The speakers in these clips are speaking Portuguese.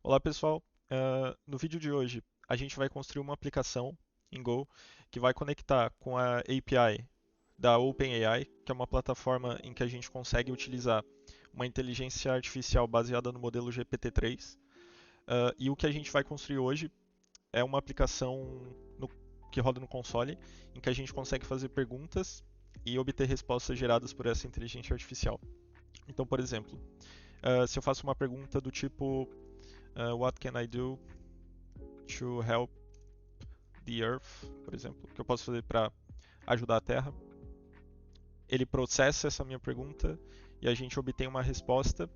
Olá pessoal, no vídeo de hoje a gente vai construir uma aplicação em Go que vai conectar com a API da OpenAI, que é uma plataforma em que a gente consegue utilizar uma inteligência artificial baseada no modelo GPT-3. E o que a gente vai construir hoje é uma aplicação que roda no console, em que a gente consegue fazer perguntas e obter respostas geradas por essa inteligência artificial. Então, por exemplo, se eu faço uma pergunta do tipo What can I do to help the Earth, por exemplo, o que eu posso fazer para ajudar a Terra. Ele processa essa minha pergunta e a gente obtém uma resposta.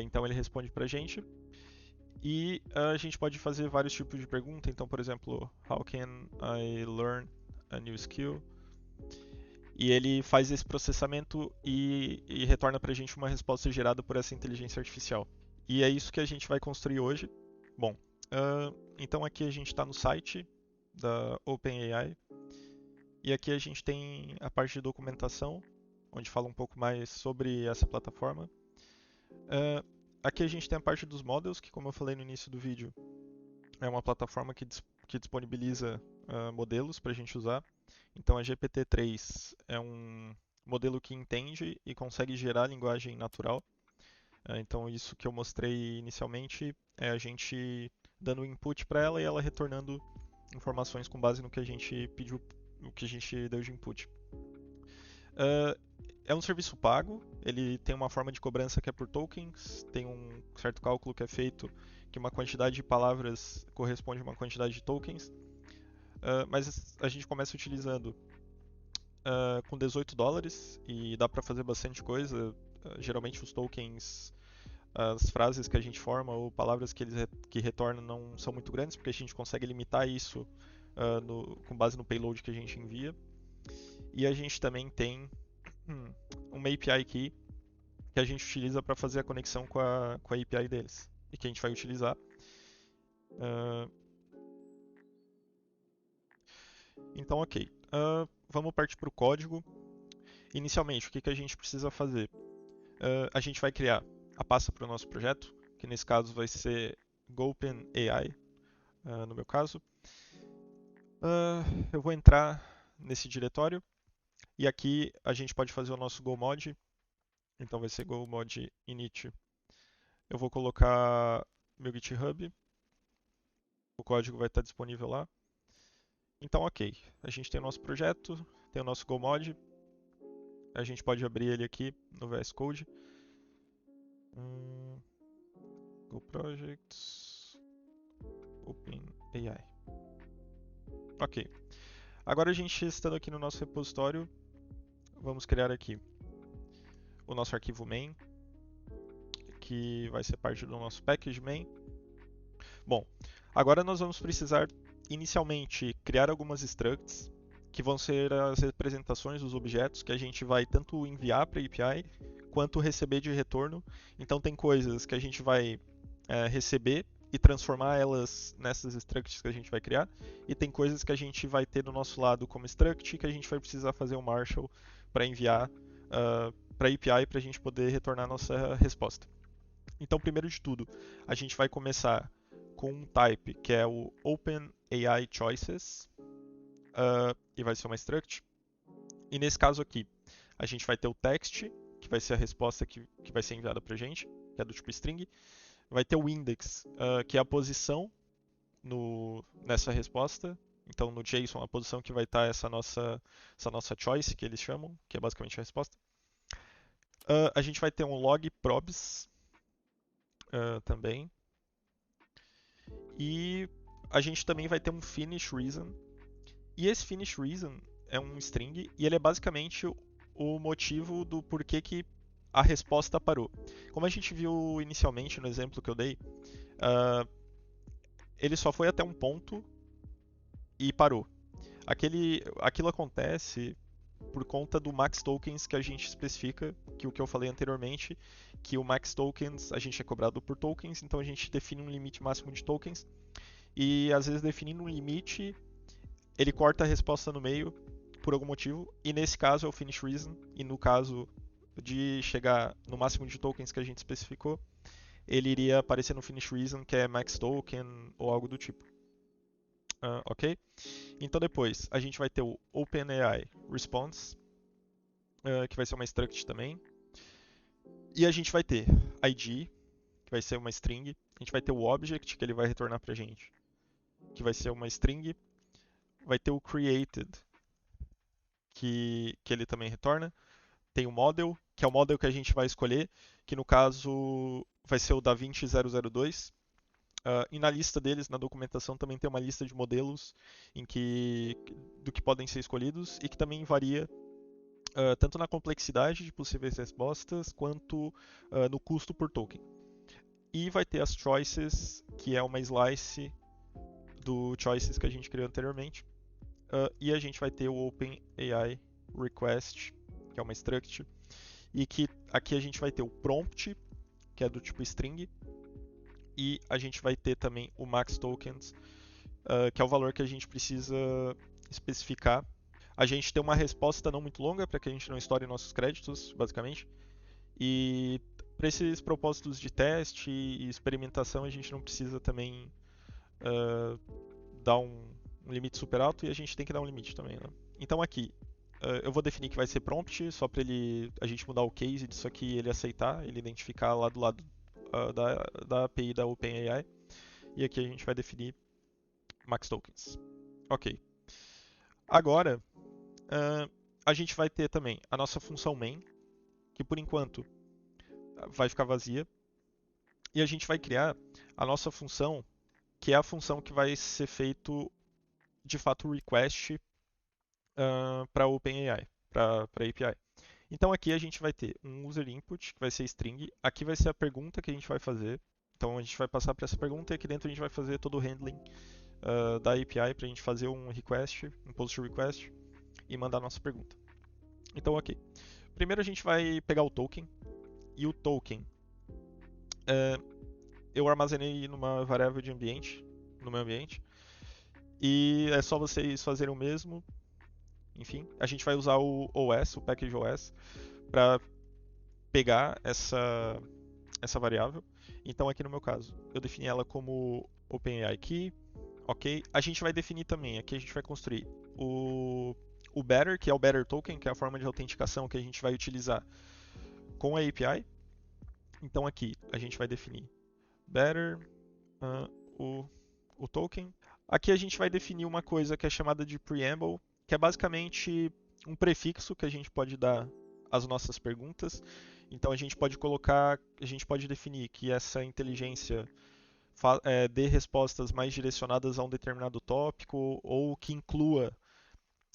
Então ele responde para a gente. E a gente pode fazer vários tipos de pergunta. Então, por exemplo, How can I learn a new skill? E ele faz esse processamento e retorna para a gente uma resposta gerada por essa inteligência artificial. E é isso que a gente vai construir hoje. Bom, então aqui a gente está no site da OpenAI e aqui a gente tem a parte de documentação, onde fala um pouco mais sobre essa plataforma. Aqui a gente tem a parte dos models, que como eu falei no início do vídeo, é uma plataforma que disponibiliza modelos para a gente usar. Então a GPT-3 é um modelo que entende e consegue gerar linguagem natural. Então isso que eu mostrei inicialmente é a gente dando input para ela e ela retornando informações com base no que a gente pediu, no que a gente deu de input. É um serviço pago, ele tem uma forma de cobrança que é por tokens, tem um certo cálculo que é feito que uma quantidade de palavras corresponde a uma quantidade de tokens, mas a gente começa utilizando com US$ 18 e dá para fazer bastante coisa. Geralmente os tokens, as frases que a gente forma ou palavras que retornam não são muito grandes, porque a gente consegue limitar isso com base no payload que a gente envia. E a gente também tem uma API key que a gente utiliza para fazer a conexão com a API deles e que a gente vai utilizar. Então, ok. Vamos partir para o código. Inicialmente, o que a gente precisa fazer? A gente vai criar a pasta para o nosso projeto, que nesse caso vai ser GopenAI, no meu caso. Eu vou entrar nesse diretório e aqui a gente pode fazer o nosso GoMod. Então vai ser GoMod init. Eu vou colocar meu GitHub. O código vai estar disponível lá. Então, ok. A gente tem o nosso projeto, tem o nosso GoMod. A gente pode abrir ele aqui no VS Code. Go Projects, OpenAI. Ok. Agora a gente estando aqui no nosso repositório, vamos criar aqui o nosso arquivo main, que vai ser parte do nosso package main. Bom, agora nós vamos precisar inicialmente criar algumas structs que vão ser as representações dos objetos que a gente vai tanto enviar para a API quanto receber de retorno. Então tem coisas que a gente vai receber e transformar elas nessas structs que a gente vai criar, e tem coisas que a gente vai ter do nosso lado como struct que a gente vai precisar fazer um marshal para enviar para a API para a gente poder retornar a nossa resposta. Então, primeiro de tudo, a gente vai começar com um type que é o OpenAI Choices, e vai ser uma struct. E nesse caso aqui, a gente vai ter o text, que vai ser a resposta que vai ser enviada para a gente, que é do tipo string. Vai ter o index, que é a posição nessa resposta. Então, no JSON, a posição que vai estar essa nossa choice, que eles chamam, que é basicamente a resposta. A gente vai ter um log probs também. E a gente também vai ter um finish reason. E esse finish reason é um string e ele é basicamente o motivo do porquê que a resposta parou. Como a gente viu inicialmente no exemplo que eu dei, ele só foi até um ponto e parou. Aquilo acontece por conta do max tokens que a gente especifica, que o que eu falei anteriormente, que o max tokens a gente é cobrado por tokens, então a gente define um limite máximo de tokens e às vezes definindo um limite ele corta a resposta no meio por algum motivo, e nesse caso é o finish reason, e no caso de chegar no máximo de tokens que a gente especificou, ele iria aparecer no finish reason, que é max token ou algo do tipo. Ok? Então depois a gente vai ter o OpenAI response, que vai ser uma struct também. E a gente vai ter ID, que vai ser uma string. A gente vai ter o object, que ele vai retornar pra gente, que vai ser uma string. Vai ter o created, que ele também retorna. Tem o model, que é o model que a gente vai escolher, que no caso vai ser o DaVinci 002. E na lista deles, na documentação, também tem uma lista de modelos do que podem ser escolhidos e que também varia tanto na complexidade de possíveis respostas quanto no custo por token. E vai ter as choices, que é uma slice do choices que a gente criou anteriormente. E a gente vai ter o OpenAI request, que é uma struct, e que aqui a gente vai ter o prompt, que é do tipo string, e a gente vai ter também o max tokens, que é o valor que a gente precisa especificar. A gente tem uma resposta não muito longa para que a gente não estoure nossos créditos, basicamente. E para esses propósitos de teste e experimentação, a gente não precisa também dar um limite super alto e a gente tem que dar um limite também, né? Então aqui, eu vou definir que vai ser prompt, só para a gente mudar o case disso aqui e ele aceitar, ele identificar lá do lado da API da OpenAI. E aqui a gente vai definir max tokens. Ok. Agora, a gente vai ter também a nossa função main, que por enquanto vai ficar vazia. E a gente vai criar a nossa função, que é a função que vai ser feito de fato o request para a OpenAI, para a API. Então aqui a gente vai ter um user input, que vai ser string. Aqui vai ser a pergunta que a gente vai fazer. Então a gente vai passar para essa pergunta e aqui dentro a gente vai fazer todo o handling da API para a gente fazer um request, um post request e mandar a nossa pergunta. Então, ok. Primeiro a gente vai pegar o token e o token eu armazenei numa variável de ambiente, no meu ambiente, e é só vocês fazerem o mesmo. Enfim, a gente vai usar o OS, o package OS, para pegar essa variável. Então aqui no meu caso, eu defini ela como OpenAI Key, ok? A gente vai definir também, aqui a gente vai construir o Better, que é o Better Token, que é a forma de autenticação que a gente vai utilizar com a API. Então aqui a gente vai definir Better, o token. Aqui a gente vai definir uma coisa que é chamada de Preamble, que é basicamente um prefixo que a gente pode dar às nossas perguntas. Então a gente pode definir que essa inteligência dê respostas mais direcionadas a um determinado tópico ou que inclua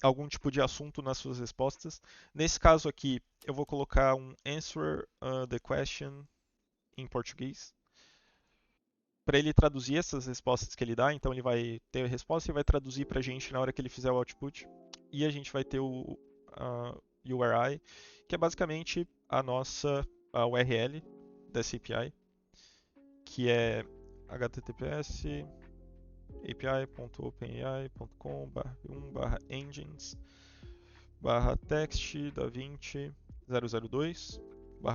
algum tipo de assunto nas suas respostas. Nesse caso aqui, eu vou colocar um answer the question em português para ele traduzir essas respostas que ele dá. Então ele vai ter a resposta e vai traduzir para a gente na hora que ele fizer o output. E a gente vai ter o URI, que é basicamente a nossa URL dessa API, que é https api.openai.com/1/engines/text DaVinci 002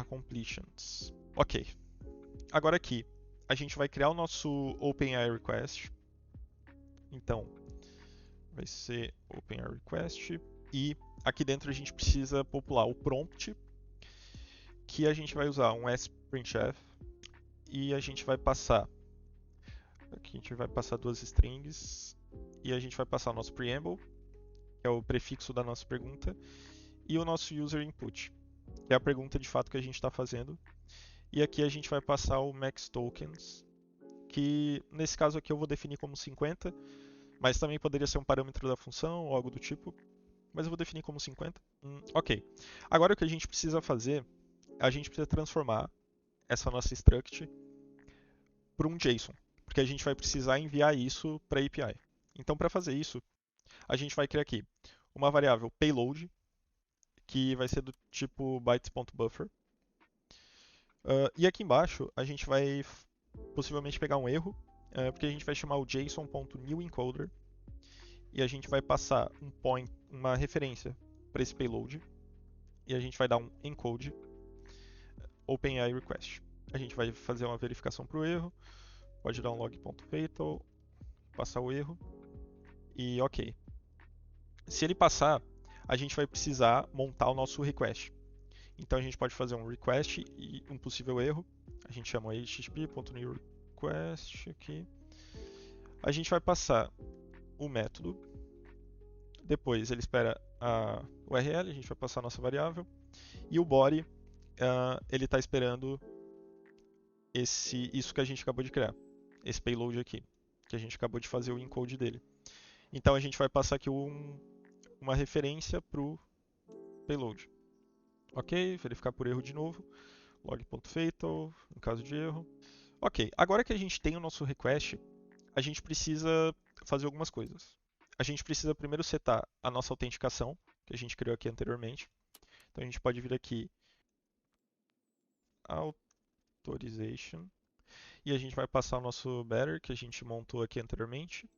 completions. Ok. Agora aqui, a gente vai criar o nosso OpenAI request. Então, vai ser OpenAI request. E aqui dentro a gente precisa popular o prompt, que a gente vai usar um sprintf. E a gente vai passar. Aqui a gente vai passar duas strings. E a gente vai passar o nosso preamble, que é o prefixo da nossa pergunta. E o nosso user input, que é a pergunta de fato que a gente está fazendo. E aqui a gente vai passar o max tokens, que nesse caso aqui eu vou definir como 50, mas também poderia ser um parâmetro da função ou algo do tipo, mas eu vou definir como 50. Ok. Agora o que a gente precisa fazer, a gente precisa transformar essa nossa struct para um JSON, porque a gente vai precisar enviar isso para a API. Então para fazer isso, a gente vai criar aqui uma variável payload, que vai ser do tipo bytes.buffer. E aqui embaixo a gente vai possivelmente pegar um erro, porque a gente vai chamar o JSON.newEncoder e a gente vai passar uma referência para esse payload e a gente vai dar um encode OpenAI request. A gente vai fazer uma verificação para o erro. Pode dar um log.fatal, passar o erro e ok. Se ele passar, a gente vai precisar montar o nosso request. Então a gente pode fazer um request e um possível erro. A gente chama http.newRequest aqui. A gente vai passar o método. Depois ele espera a URL, a gente vai passar a nossa variável. E o body, ele está esperando isso que a gente acabou de criar. Esse payload aqui, que a gente acabou de fazer o encode dele. Então a gente vai passar aqui uma referência para o payload. Ok, verificar por erro de novo. Log.fatal, em caso de erro. Ok, agora que a gente tem o nosso request, a gente precisa fazer algumas coisas. A gente precisa primeiro setar a nossa autenticação, que a gente criou aqui anteriormente. Então a gente pode vir aqui, Authorization, e a gente vai passar o nosso better, que a gente montou aqui anteriormente.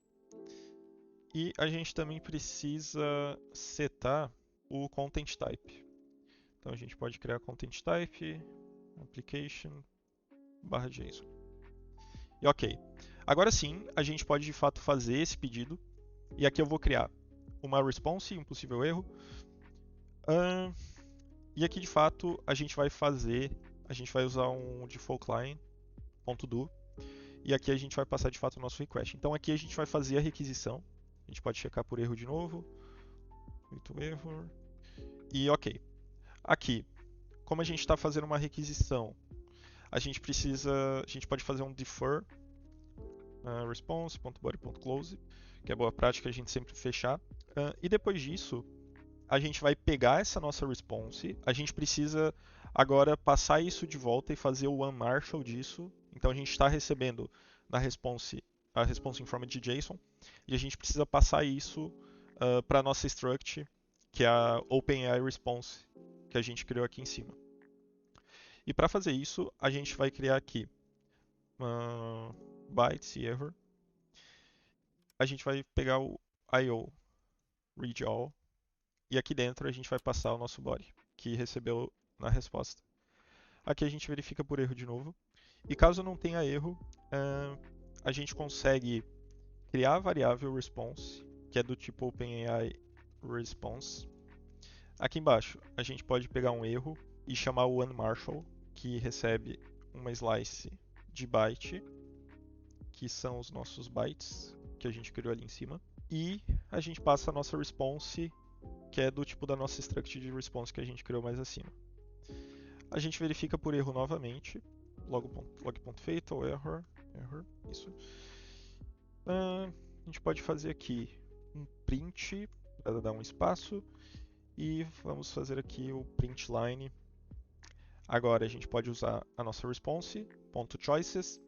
E a gente também precisa setar o content type. Então a gente pode criar content type, application, /JSON. E ok. Agora sim, a gente pode de fato fazer esse pedido. E aqui eu vou criar uma response e um possível erro. E aqui de fato a gente vai usar um default line.do. E aqui a gente vai passar de fato o nosso request. Então aqui a gente vai fazer a requisição. A gente pode checar por erro de novo. Erro. E ok. Aqui, como a gente está fazendo uma requisição, a gente pode fazer um defer response.body.close, que é boa prática a gente sempre fechar. E depois disso, a gente vai pegar essa nossa response, a gente precisa agora passar isso de volta e fazer o unmarshal disso. Então a gente está recebendo a response in forma de JSON, e a gente precisa passar isso para a nossa struct, que é a OpenAI Response, que a gente criou aqui em cima. E para fazer isso, a gente vai criar aqui bytes e error. A gente vai pegar o IO read all, e aqui dentro a gente vai passar o nosso body, que recebeu na resposta. Aqui a gente verifica por erro de novo. E caso não tenha erro, a gente consegue criar a variável response, que é do tipo OpenAI response. Aqui embaixo a gente pode pegar um erro e chamar o unmarshal, que recebe uma slice de byte, que são os nossos bytes que a gente criou ali em cima. E a gente passa a nossa response, que é do tipo da nossa struct de response que a gente criou mais acima. A gente verifica por erro novamente, log.fatal, error, isso. A gente pode fazer aqui um print, para dar um espaço, e vamos fazer aqui o print line. Agora a gente pode usar a nossa response, .choices,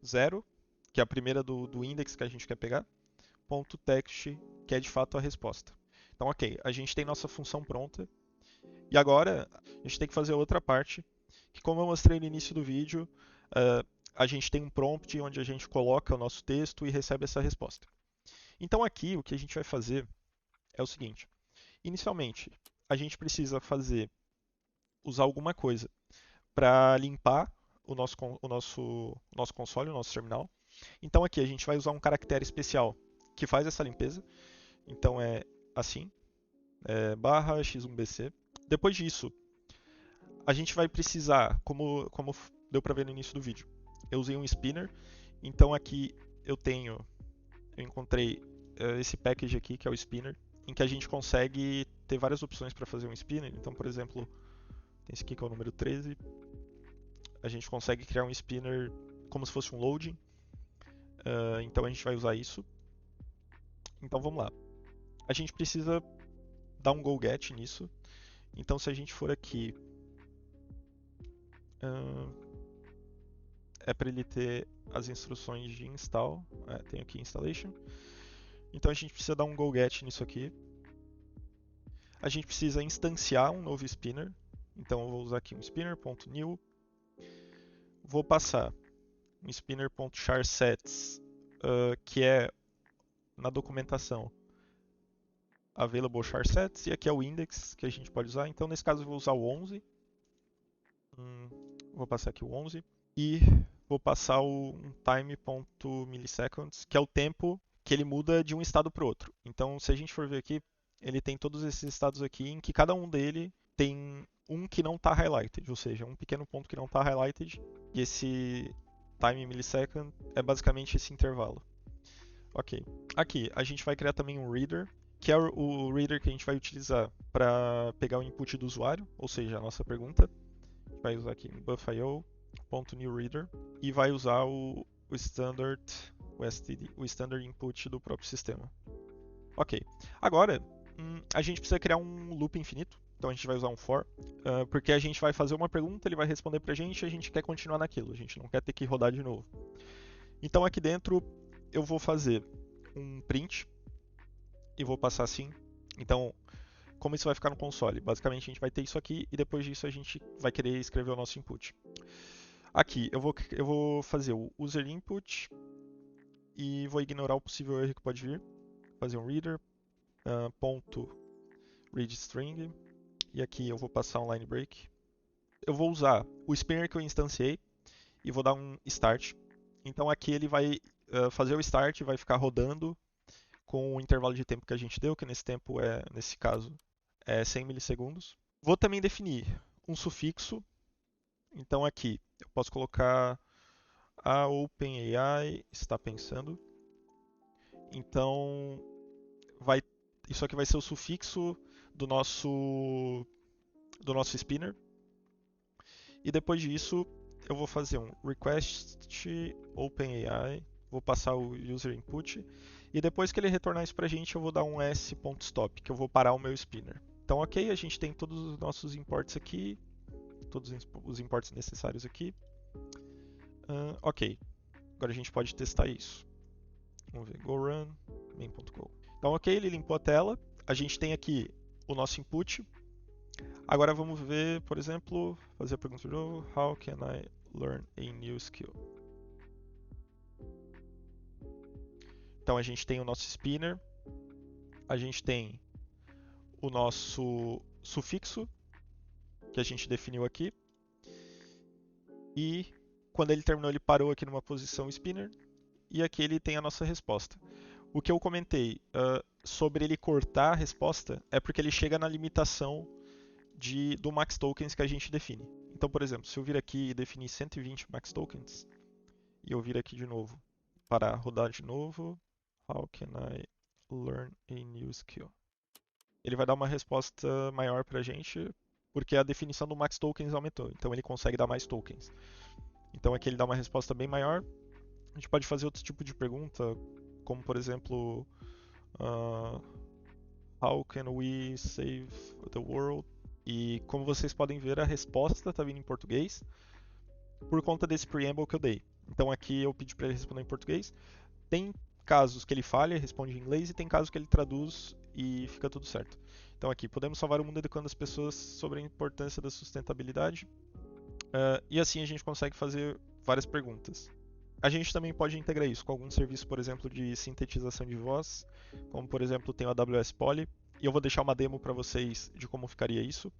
0, que é a primeira do index que a gente quer pegar, .text, que é de fato a resposta. Então, ok, a gente tem nossa função pronta. E agora a gente tem que fazer outra parte, que como eu mostrei no início do vídeo, a gente tem um prompt onde a gente coloca o nosso texto e recebe essa resposta. Então aqui o que a gente vai fazer é o seguinte. Inicialmente, a gente precisa usar alguma coisa para limpar o nosso console, o nosso terminal. Então aqui a gente vai usar um caractere especial que faz essa limpeza. Então é assim, /x1bc. Depois disso, a gente vai precisar, como deu para ver no início do vídeo, eu usei um spinner. Então aqui eu encontrei esse package aqui, que é o spinner, em que a gente consegue ter várias opções para fazer um spinner. Então, por exemplo, tem esse aqui que é o número 13. A gente consegue criar um spinner como se fosse um loading. Então a gente vai usar isso. Então vamos lá. A gente precisa dar um go-get nisso. Então se a gente for aqui, é para ele ter as instruções de install. Tem aqui installation. Então a gente precisa dar um go-get nisso aqui. A gente precisa instanciar um novo spinner. Então eu vou usar aqui um spinner.new. Vou passar um spinner.charsets, que é na documentação available charsets, e aqui é o index que a gente pode usar. Então nesse caso eu vou usar o 11. Vou passar aqui o 11. e vou passar um time.milliseconds, que é o tempo que ele muda de um estado para o outro. Então, se a gente for ver aqui, ele tem todos esses estados aqui, em que cada um dele tem um que não está highlighted, ou seja, um pequeno ponto que não está highlighted, e esse time millisecond é basicamente esse intervalo. Ok. Aqui, a gente vai criar também um reader, que é o reader que a gente vai utilizar para pegar o input do usuário, ou seja, a nossa pergunta. A gente vai usar aqui buff.io.newReader e vai usar o standard, o STD, o standard input do próprio sistema. Ok. Agora, a gente precisa criar um loop infinito. Então a gente vai usar um for, porque a gente vai fazer uma pergunta, ele vai responder pra gente e a gente quer continuar naquilo, a gente não quer ter que rodar de novo. Então aqui dentro eu vou fazer um print e vou passar assim. Então, como isso vai ficar no console? Basicamente a gente vai ter isso aqui e depois disso a gente vai querer escrever o nosso input. Aqui eu vou fazer o user input e vou ignorar o possível erro que pode vir. Fazer um reader, ponto read string, e aqui eu vou passar um line break. Eu vou usar o spinner que eu instanciei e vou dar um start. Então aqui ele vai fazer o start e vai ficar rodando com o intervalo de tempo que a gente deu, que nesse caso é 100 milissegundos. Vou também definir um sufixo. Então aqui eu posso colocar a OpenAI está pensando. Então isso aqui vai ser o sufixo do nosso spinner. E depois disso eu vou fazer um request OpenAI, vou passar o user input e depois que ele retornar isso pra gente eu vou dar um s.stop, que eu vou parar o meu spinner. Então ok, a gente tem todos os nossos imports aqui, todos os imports necessários aqui. Ok, agora a gente pode testar isso. Vamos ver, go run main.go. Então ok, ele limpou a tela, a gente tem aqui o nosso input. Agora vamos ver, por exemplo, fazer a pergunta de novo, how can I learn a new skill? Então a gente tem o nosso spinner, a gente tem o nosso sufixo, que a gente definiu aqui, e quando ele terminou ele parou aqui numa posição spinner, e aqui ele tem a nossa resposta. O que eu comentei sobre ele cortar a resposta é porque ele chega na limitação do max tokens que a gente define. Então, por exemplo, se eu vir aqui e definir 120 max tokens, e eu vir aqui de novo para rodar de novo, how can I learn a new skill? Ele vai dar uma resposta maior para a gente, porque a definição do max tokens aumentou, então ele consegue dar mais tokens. Então aqui ele dá uma resposta bem maior. A gente pode fazer outro tipo de pergunta, como por exemplo, how can we save the world? E como vocês podem ver, a resposta está vindo em português por conta desse preamble que eu dei. Então aqui eu pedi para ele responder em português. Tem casos que ele falha, responde em inglês, e tem casos que ele traduz e fica tudo certo. Então aqui, podemos salvar o mundo educando as pessoas sobre a importância da sustentabilidade. E assim a gente consegue fazer várias perguntas. A gente também pode integrar isso com algum serviço, por exemplo, de sintetização de voz, como por exemplo tem o AWS Poly, e eu vou deixar uma demo para vocês de como ficaria isso.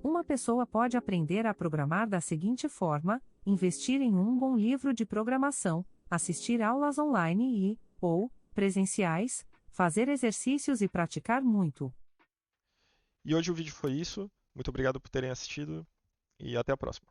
Uma pessoa pode aprender a programar da seguinte forma: investir em um bom livro de programação, assistir aulas online ou presenciais, fazer exercícios e praticar muito. E hoje o vídeo foi isso. Muito obrigado por terem assistido e até a próxima.